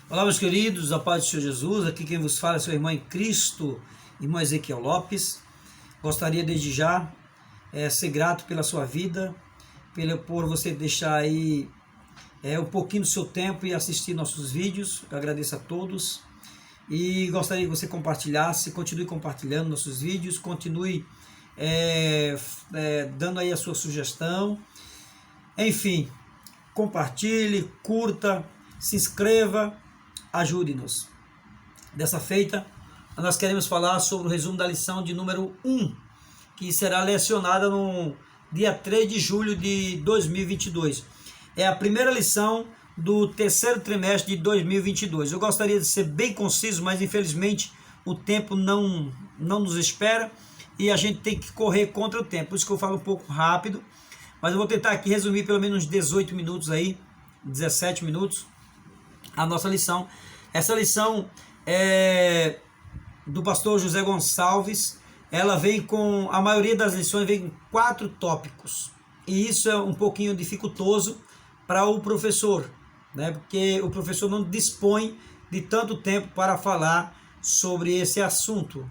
Olá, meus queridos, a paz do Senhor Jesus. Aqui quem vos fala é seu irmão em Cristo, irmão Ezequiel Lopes. Gostaria desde já ser grato pela sua vida, por você deixar aí um pouquinho do seu tempo e assistir nossos vídeos. Eu agradeço a todos e gostaria que você compartilhasse, continue compartilhando nossos vídeos, continue dando aí a sua sugestão. Enfim, compartilhe, curta, se inscreva, ajude-nos. Dessa feita, nós queremos falar sobre o resumo da lição de número 1, que será lecionada no dia 3 de julho de 2022. É a primeira lição do terceiro trimestre de 2022. Eu gostaria de ser bem conciso, mas infelizmente o tempo não nos espera e a gente tem que correr contra o tempo. Por isso que eu falo um pouco rápido, mas eu vou tentar aqui resumir pelo menos 18 minutos aí, 17 minutos, a nossa lição. Essa lição é do pastor José Gonçalves. Ela vem com, a maioria das lições vem com 4 tópicos, e isso é um pouquinho dificultoso para o professor, né? Porque o professor não dispõe de tanto tempo para falar sobre esse assunto,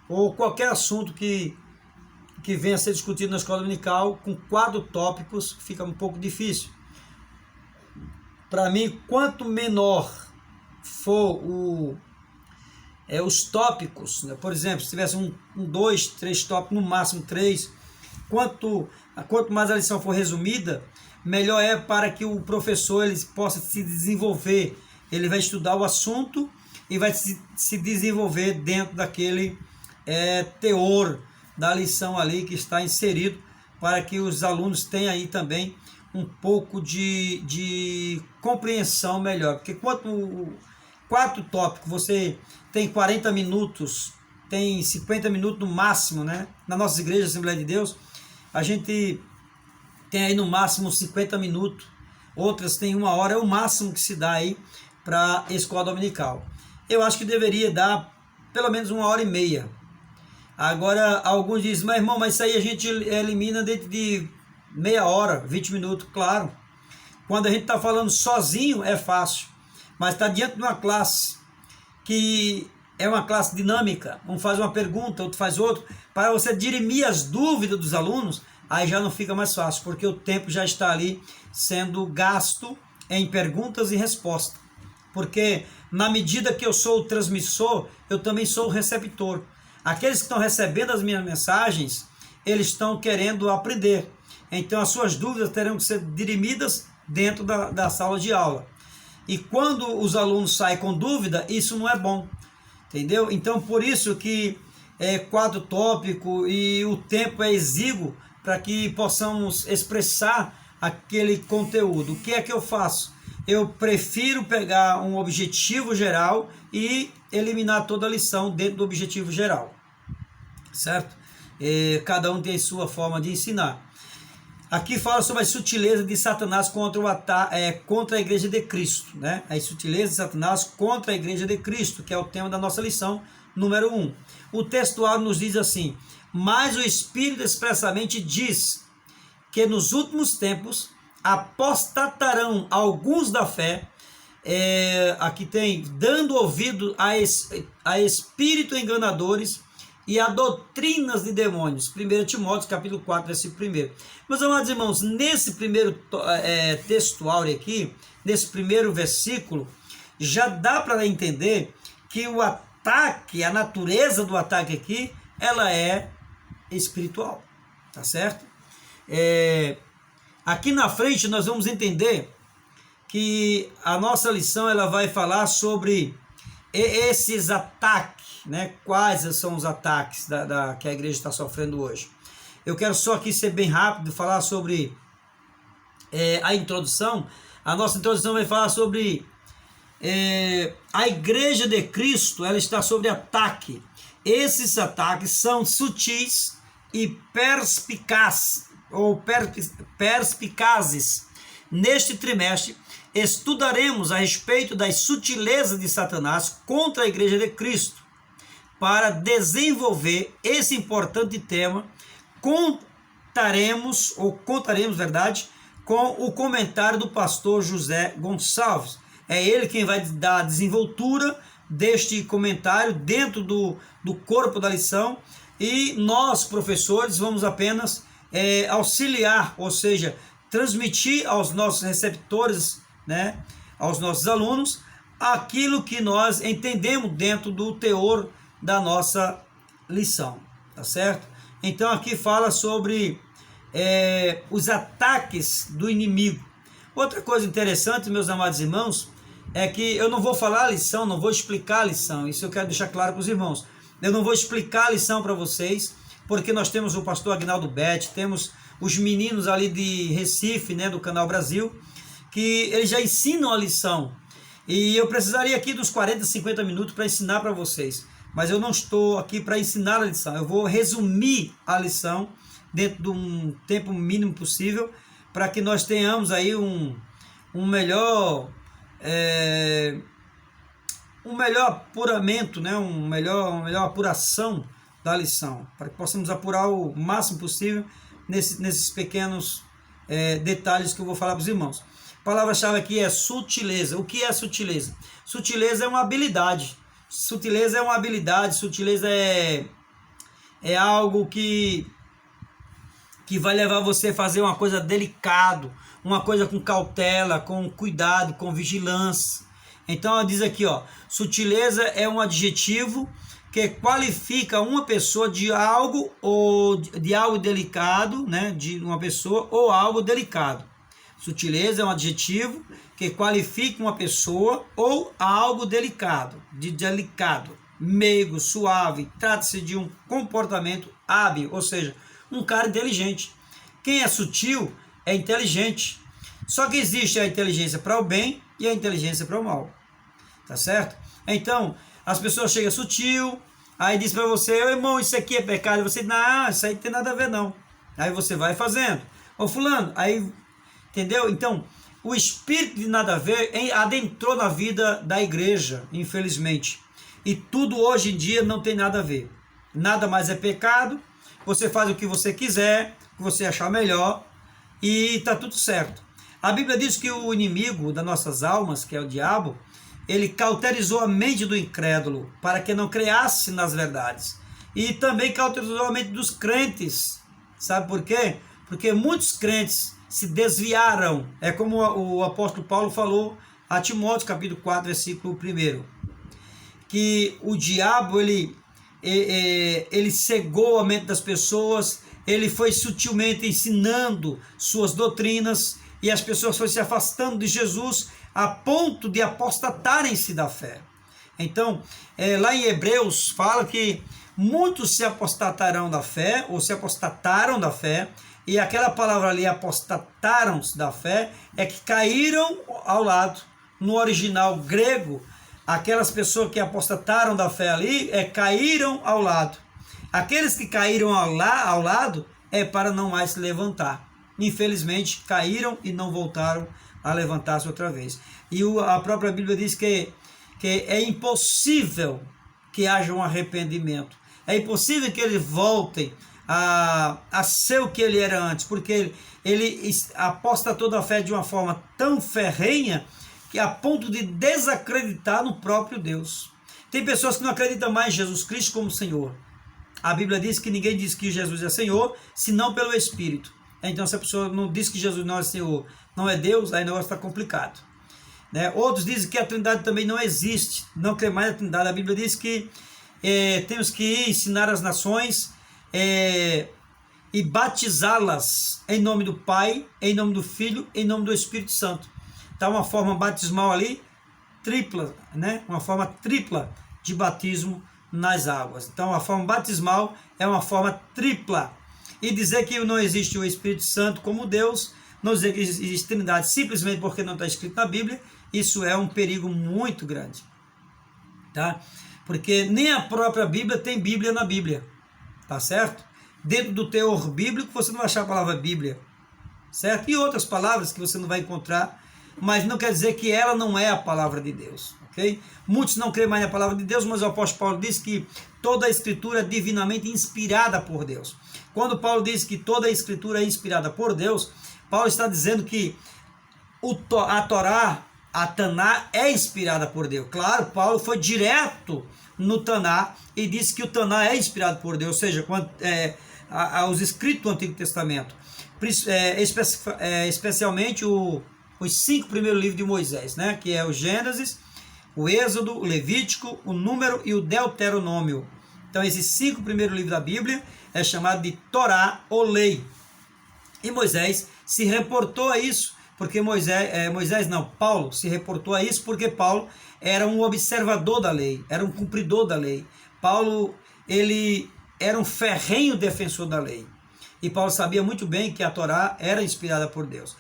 ou qualquer assunto que venha a ser discutido na escola dominical. Com 4 tópicos fica um pouco difícil. Para mim, quanto menor for os tópicos, né? Por exemplo, se tivesse 2, 3 tópicos, no máximo 3, quanto mais a lição for resumida, melhor é para que o professor ele possa se desenvolver. Ele vai estudar o assunto e vai se desenvolver dentro daquele teor da lição ali que está inserido, para que os alunos tenham aí também um pouco de compreensão melhor. Porque quanto 4 tópicos, você tem 40 minutos, tem 50 minutos no máximo, né? Na nossa igreja, Assembleia de Deus, a gente tem aí no máximo 50 minutos, outras tem 1 hora, é o máximo que se dá aí para a escola dominical. Eu acho que deveria dar pelo menos 1h30. Agora, alguns dizem, mas irmão, mas isso aí a gente elimina dentro de meia hora, 20 minutos. Claro, quando a gente está falando sozinho é fácil, mas está diante de uma classe que é uma classe dinâmica, um faz uma pergunta, outro faz outra, para você dirimir as dúvidas dos alunos, aí já não fica mais fácil, porque o tempo já está ali sendo gasto em perguntas e respostas. Porque na medida que eu sou o transmissor, eu também sou o receptor. Aqueles que estão recebendo as minhas mensagens, eles estão querendo aprender. Então as suas dúvidas terão que ser dirimidas dentro da sala de aula. E quando os alunos saem com dúvida, isso não é bom. Entendeu? Então por isso que 4 tópicos e o tempo é exíguo para que possamos expressar aquele conteúdo. O que é que eu faço? Eu prefiro pegar um objetivo geral e eliminar toda a lição dentro do objetivo geral, certo? Cada um tem a sua forma de ensinar. Aqui fala sobre a sutileza de Satanás contra a igreja de Cristo, né? A sutileza de Satanás contra a igreja de Cristo, que é o tema da nossa lição número 1. O textual nos diz assim: mas o Espírito expressamente diz que nos últimos tempos apostatarão alguns da fé, aqui tem, dando ouvido a espírito enganadores e a doutrinas de demônios. 1 Timóteo capítulo 4, versículo 1. Meus amados irmãos, nesse primeiro textual aqui, nesse primeiro versículo, já dá para entender que o ataque, a natureza do ataque aqui, ela é espiritual, tá certo? Aqui na frente nós vamos entender que a nossa lição ela vai falar sobre esses ataques, né? Quais são os ataques que a igreja está sofrendo hoje. Eu quero só aqui ser bem rápido, falar sobre a introdução. A nossa introdução vai falar sobre a igreja de Cristo, ela está sob ataque. Esses ataques são sutis e perspicazes. Neste trimestre, estudaremos a respeito das sutilezas de Satanás contra a igreja de Cristo. Para desenvolver esse importante tema, contaremos, verdade, com o comentário do pastor José Gonçalves. é ele quem vai dar a desenvoltura deste comentário dentro do corpo da lição, e nós, professores, vamos apenas auxiliar, ou seja, transmitir aos nossos receptores, né, aos nossos alunos, aquilo que nós entendemos dentro do teor da nossa lição, tá certo? Então aqui fala sobre os ataques do inimigo. Outra coisa interessante, meus amados irmãos, é que eu não vou falar a lição, não vou explicar a lição, isso eu quero deixar claro para os irmãos. Eu não vou explicar a lição para vocês, porque nós temos o pastor Agnaldo Betti, temos os meninos ali de Recife, né, do Canal Brasil, que eles já ensinam a lição. E eu precisaria aqui dos 40, 50 minutos para ensinar para vocês. Mas eu não estou aqui para ensinar a lição. Eu vou resumir a lição dentro de um tempo mínimo possível, para que nós tenhamos aí um melhor apuramento, né? uma melhor apuração da lição, para que possamos apurar o máximo possível nesses pequenos detalhes que eu vou falar para os irmãos. A palavra-chave aqui é sutileza. O que é sutileza? Sutileza é uma habilidade. Sutileza é uma habilidade, sutileza é algo que vai levar você a fazer uma coisa delicado, uma coisa com cautela, com cuidado, com vigilância. Então ela diz aqui, ó, sutileza é um adjetivo que qualifica uma pessoa de algo delicado, né, de uma pessoa ou algo delicado. Sutileza é um adjetivo que qualifica uma pessoa ou algo delicado, meigo, suave. Trata-se de um comportamento hábil, ou seja, um cara inteligente. Quem é sutil é inteligente. Só que existe a inteligência para o bem e a inteligência para o mal. Tá certo? Então, as pessoas chegam sutil, aí diz para você, irmão, isso aqui é pecado. Você diz, não, isso aí não tem nada a ver não. Aí você vai fazendo. Ô fulano, aí, entendeu? Então, o espírito de nada a ver adentrou na vida da igreja, infelizmente. E tudo hoje em dia não tem nada a ver. Nada mais é pecado. Você faz o que você quiser, o que você achar melhor, e está tudo certo. A Bíblia diz que o inimigo das nossas almas, que é o diabo, ele cauterizou a mente do incrédulo para que não creasse nas verdades. E também cauterizou a mente dos crentes. Sabe por quê? Porque muitos crentes se desviaram. É como o apóstolo Paulo falou a Timóteo, capítulo 4, versículo 1. Que o diabo, ele cegou a mente das pessoas, ele foi sutilmente ensinando suas doutrinas, e as pessoas foram se afastando de Jesus a ponto de apostatarem-se da fé. Então, lá em Hebreus fala que muitos se apostatarão da fé, ou se apostataram da fé, e aquela palavra ali, apostataram-se da fé, é que caíram ao lado. No original grego, aquelas pessoas que apostataram da fé ali, caíram ao lado. Aqueles que caíram ao lado é para não mais se levantar. Infelizmente, caíram e não voltaram a levantar-se outra vez. E a própria Bíblia diz que é impossível que haja um arrependimento. É impossível que eles voltem a ser o que ele era antes, porque ele apostatou da fé de uma forma tão ferrenha que a ponto de desacreditar no próprio Deus. Tem pessoas que não acreditam mais em Jesus Cristo como Senhor. A Bíblia diz que ninguém diz que Jesus é Senhor, senão pelo Espírito. Então, se a pessoa não diz que Jesus não é Senhor, não é Deus, aí o negócio está complicado. Né? Outros dizem que a Trindade também não existe, não crê mais na Trindade. A Bíblia diz que temos que ensinar as nações e batizá-las em nome do Pai, em nome do Filho, em nome do Espírito Santo. Está uma forma batismal ali, tripla, né? Uma forma tripla de batismo nas águas. Então, a forma batismal é uma forma tripla. E dizer que não existe o Espírito Santo como Deus, não dizer que existe Trindade simplesmente porque não está escrito na Bíblia, isso é um perigo muito grande. Tá? Porque nem a própria Bíblia tem Bíblia na Bíblia. Tá certo? Dentro do teor bíblico você não vai achar a palavra Bíblia. Certo? E outras palavras que você não vai encontrar, mas não quer dizer que ela não é a palavra de Deus. Okay? Muitos não creem mais na palavra de Deus, mas o apóstolo Paulo diz que toda a escritura é divinamente inspirada por Deus. Quando Paulo diz que toda a escritura é inspirada por Deus, Paulo está dizendo que a Torá a Taná é inspirada por Deus. Claro, Paulo foi direto no Taná e disse que o Taná é inspirado por Deus, ou seja, os escritos do Antigo Testamento, especialmente os 5 primeiros livros de Moisés, né? Que é o Gênesis, o Êxodo, o Levítico, o Número e o Deuteronômio. Então esses 5 primeiros livros da Bíblia é chamado de Torá ou Lei. E Moisés se reportou a isso, porque Paulo se reportou a isso porque Paulo era um observador da lei, era um cumpridor da lei. Paulo, ele era um ferrenho defensor da lei. E Paulo sabia muito bem que a Torá era inspirada por Deus.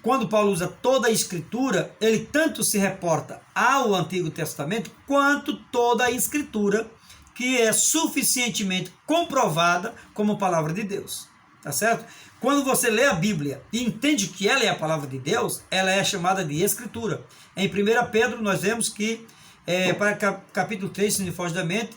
Quando Paulo usa toda a Escritura, ele tanto se reporta ao Antigo Testamento, quanto toda a Escritura que é suficientemente comprovada como palavra de Deus. Tá certo? Quando você lê a Bíblia e entende que ela é a palavra de Deus, ela é chamada de Escritura. Em 1 Pedro nós vemos que, para capítulo 3, se não foge da mente,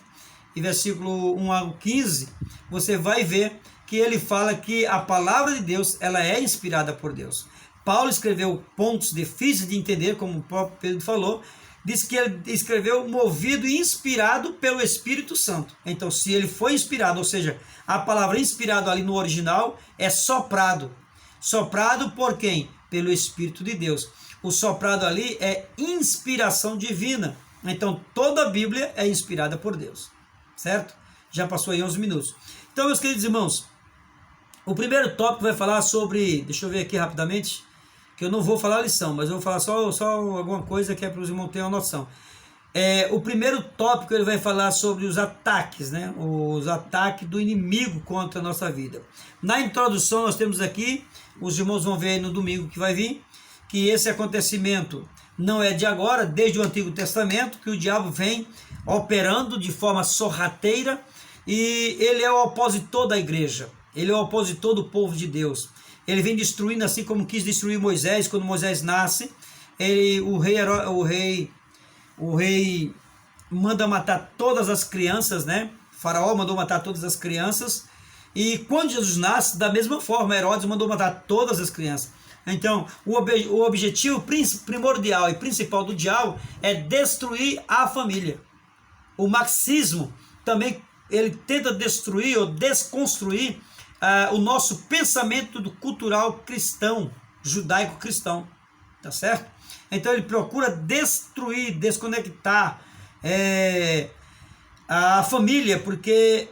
e versículo 1 ao 15, você vai ver que ele fala que a palavra de Deus, ela é inspirada por Deus. Paulo escreveu pontos difíceis de entender, como o próprio Pedro falou, diz que ele escreveu movido e inspirado pelo Espírito Santo. Então, se ele foi inspirado, ou seja, a palavra inspirado ali no original é soprado. Soprado por quem? Pelo Espírito de Deus. O soprado ali é inspiração divina. Então, toda a Bíblia é inspirada por Deus. Certo? Já passou aí 11 minutos. Então, meus queridos irmãos, o primeiro tópico vai falar sobre, deixa eu ver aqui rapidamente, que eu não vou falar a lição, mas eu vou falar só alguma coisa que é para os irmãos terem uma noção. O primeiro tópico ele vai falar sobre os ataques, né? Os ataques do inimigo contra a nossa vida. Na introdução nós temos aqui, os irmãos vão ver aí no domingo que vai vir, que esse acontecimento não é de agora, desde o Antigo Testamento, que o diabo vem operando de forma sorrateira e ele é o opositor da igreja, ele é o opositor do povo de Deus. Ele vem destruindo, assim como quis destruir Moisés, quando Moisés nasce, o rei manda matar todas as crianças, né? O faraó mandou matar todas as crianças, e quando Jesus nasce, da mesma forma, Herodes mandou matar todas as crianças. Então, o objetivo primordial e principal do diabo é destruir a família. O marxismo também, ele tenta destruir ou desconstruir o nosso pensamento cultural cristão, judaico-cristão, tá certo? Então ele procura destruir, desconectar a família, porque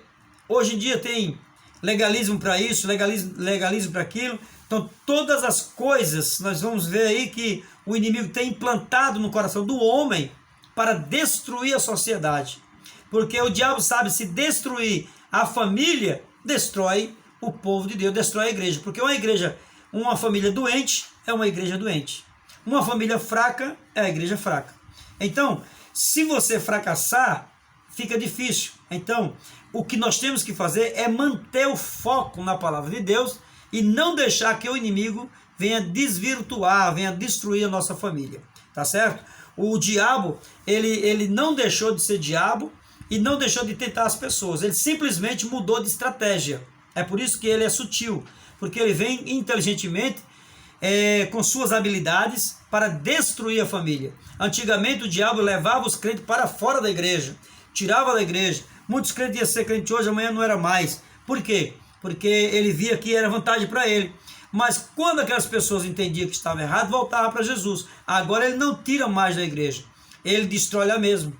hoje em dia tem legalismo para isso, legalismo para aquilo. Então todas as coisas, nós vamos ver aí que o inimigo tem implantado no coração do homem para destruir a sociedade. Porque o diabo sabe, se destruir a família, destrói o povo de Deus, destrói a igreja. Porque uma família doente é uma igreja doente. Uma família fraca é a igreja fraca. Então, se você fracassar, fica difícil. Então, o que nós temos que fazer é manter o foco na palavra de Deus e não deixar que o inimigo venha desvirtuar, venha destruir a nossa família. Tá certo? O diabo, ele não deixou de ser diabo e não deixou de tentar as pessoas. Ele simplesmente mudou de estratégia. É por isso que ele é sutil, porque ele vem inteligentemente com suas habilidades para destruir a família. Antigamente o diabo levava os crentes para fora da igreja, tirava da igreja. Muitos crentes iam ser crentes hoje, amanhã não era mais. Por quê? Porque ele via que era vantagem para ele. Mas quando aquelas pessoas entendiam que estava errado, voltavam para Jesus. Agora ele não tira mais da igreja, ele destrói lá mesmo.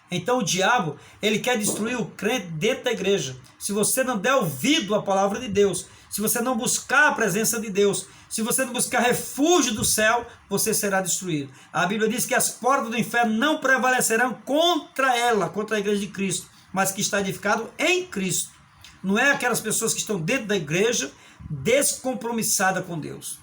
Então o diabo, ele quer destruir o crente dentro da igreja. Se você não der ouvido à palavra de Deus, se você não buscar a presença de Deus, se você não buscar refúgio do céu, você será destruído. A Bíblia diz que as portas do inferno não prevalecerão contra ela, contra a igreja de Cristo, mas que está edificado em Cristo. Não é aquelas pessoas que estão dentro da igreja descompromissada com Deus.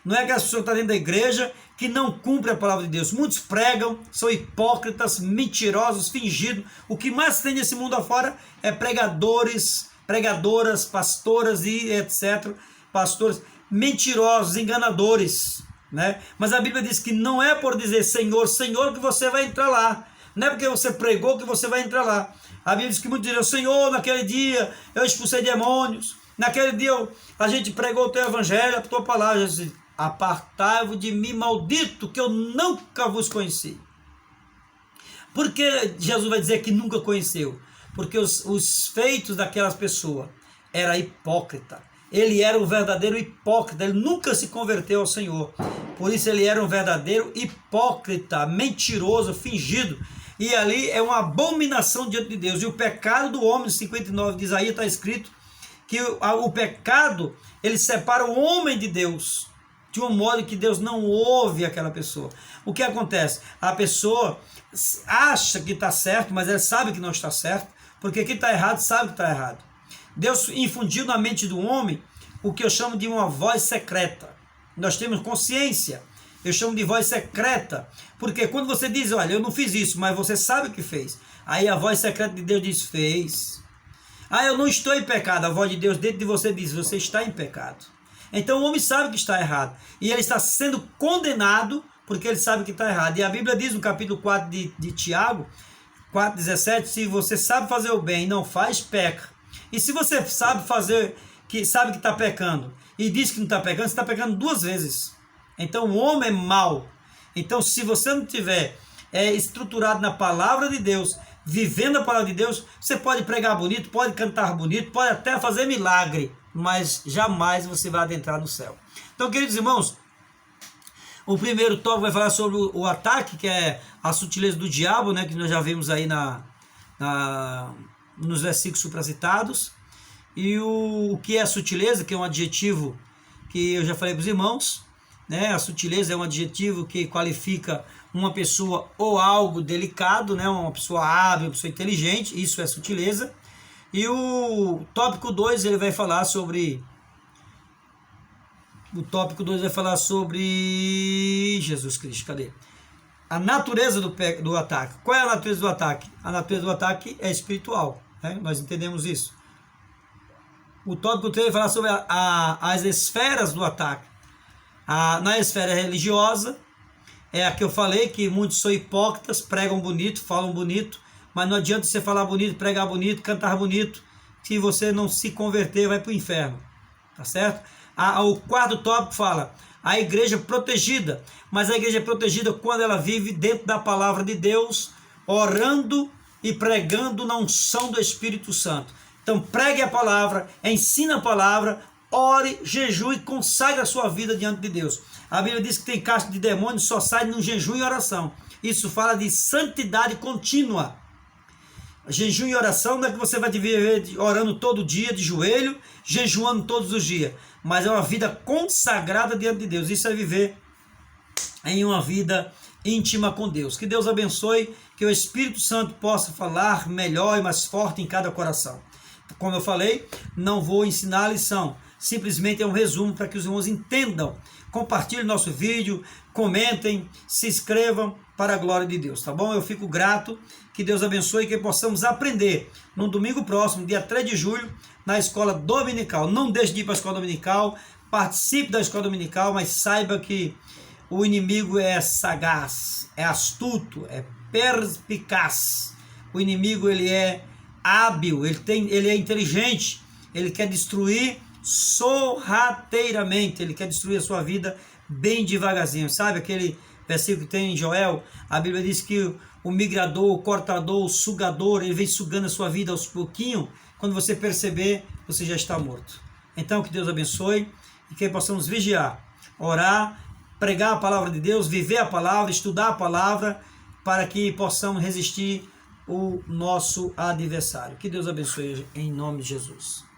Não é aquelas pessoas que estão dentro da igreja que não cumprem a palavra de Deus. Muitos pregam, são hipócritas, mentirosos, fingidos. O que mais tem nesse mundo afora é pregadores, pregadoras, pastoras e etc. Pastores mentirosos, enganadores, né? Mas a Bíblia diz que não é por dizer Senhor, Senhor que você vai entrar lá. Não é porque você pregou que você vai entrar lá. A Bíblia diz que muitos dizem, Senhor, naquele dia eu expulsei demônios. Naquele dia a gente pregou o teu evangelho, a tua palavra. apartai-vos de mim, maldito, que eu nunca vos conheci. Por que Jesus vai dizer que nunca conheceu? Porque os feitos daquelas pessoas era hipócrita. Ele era um verdadeiro hipócrita, ele nunca se converteu ao Senhor. Por isso ele era um verdadeiro hipócrita, mentiroso, fingido. E ali é uma abominação diante de Deus. E o pecado do homem, 59 de Isaías, está escrito que o pecado, ele separa o homem de Deus, de um modo que Deus não ouve aquela pessoa. O que acontece? A pessoa acha que está certo, mas ela sabe que não está certo, porque quem está errado sabe que está errado. Deus infundiu na mente do homem o que eu chamo de uma voz secreta. Nós temos consciência, eu chamo de voz secreta, porque quando você diz, olha, eu não fiz isso, mas você sabe que fez, aí a voz secreta de Deus diz, fez. Ah, eu não estou em pecado, a voz de Deus dentro de você diz, você está em pecado. Então o homem sabe que está errado, e ele está sendo condenado, porque ele sabe que está errado. E a Bíblia diz no capítulo 4 de Tiago, 4,17, se você sabe fazer o bem e não faz, peca. E se você sabe que está pecando e diz que não está pecando, você está pecando duas vezes. Então o homem é mau. Então se você não tiver estruturado na palavra de Deus, vivendo a palavra de Deus, você pode pregar bonito, pode cantar bonito, pode até fazer milagre, mas jamais você vai adentrar no céu. Então, queridos irmãos, o primeiro tópico vai falar sobre o ataque, que é a sutileza do diabo, né, que nós já vimos aí nos versículos supracitados. E o que é a sutileza, que é um adjetivo que eu já falei para os irmãos, né? A sutileza é um adjetivo que qualifica uma pessoa ou algo delicado, né? Uma pessoa hábil, uma pessoa inteligente, isso é sutileza. E o tópico 2 ele vai falar sobre... O tópico 2 vai falar sobre... Jesus Cristo, cadê? A natureza do ataque. Qual é a natureza do ataque? A natureza do ataque é espiritual, né? Nós entendemos isso. O tópico 3 vai falar sobre as esferas do ataque. Na esfera religiosa, é a que eu falei, que muitos são hipócritas, pregam bonito, falam bonito, mas não adianta você falar bonito, pregar bonito, cantar bonito, se você não se converter, vai para o inferno, tá certo? O quarto tópico fala a igreja protegida, mas a igreja é protegida quando ela vive dentro da palavra de Deus, orando e pregando na unção do Espírito Santo. Então pregue a palavra, ensine a palavra, ore, jejue e consagre a sua vida diante de Deus. A Bíblia diz que tem casta de demônios, só sai no jejum e oração. Isso fala de santidade contínua. Jejum e oração não é que você vai viver orando todo dia, de joelho, jejuando todos os dias. Mas é uma vida consagrada diante de Deus. Isso é viver em uma vida íntima com Deus. Que Deus abençoe, que o Espírito Santo possa falar melhor e mais forte em cada coração. Como eu falei, não vou ensinar a lição. Simplesmente é um resumo para que os irmãos entendam. Compartilhem nosso vídeo, comentem, se inscrevam para a glória de Deus, tá bom? Eu fico grato, que Deus abençoe e que possamos aprender no domingo próximo, dia 3 de julho, na escola dominical. Não deixe de ir para a escola dominical, participe da escola dominical, mas saiba que o inimigo é sagaz, é astuto, é perspicaz. O inimigo ele é hábil, ele é inteligente, ele quer destruir sorrateiramente, ele quer destruir a sua vida bem devagarzinho. Sabe aquele versículo que tem em Joel? A Bíblia diz que o migrador, o cortador, o sugador, ele vem sugando a sua vida aos pouquinhos. Quando você perceber, você já está morto. Então que Deus abençoe e que possamos vigiar, orar, pregar a palavra de Deus, viver a palavra, estudar a palavra, para que possamos resistir o nosso adversário. Que Deus abençoe em nome de Jesus.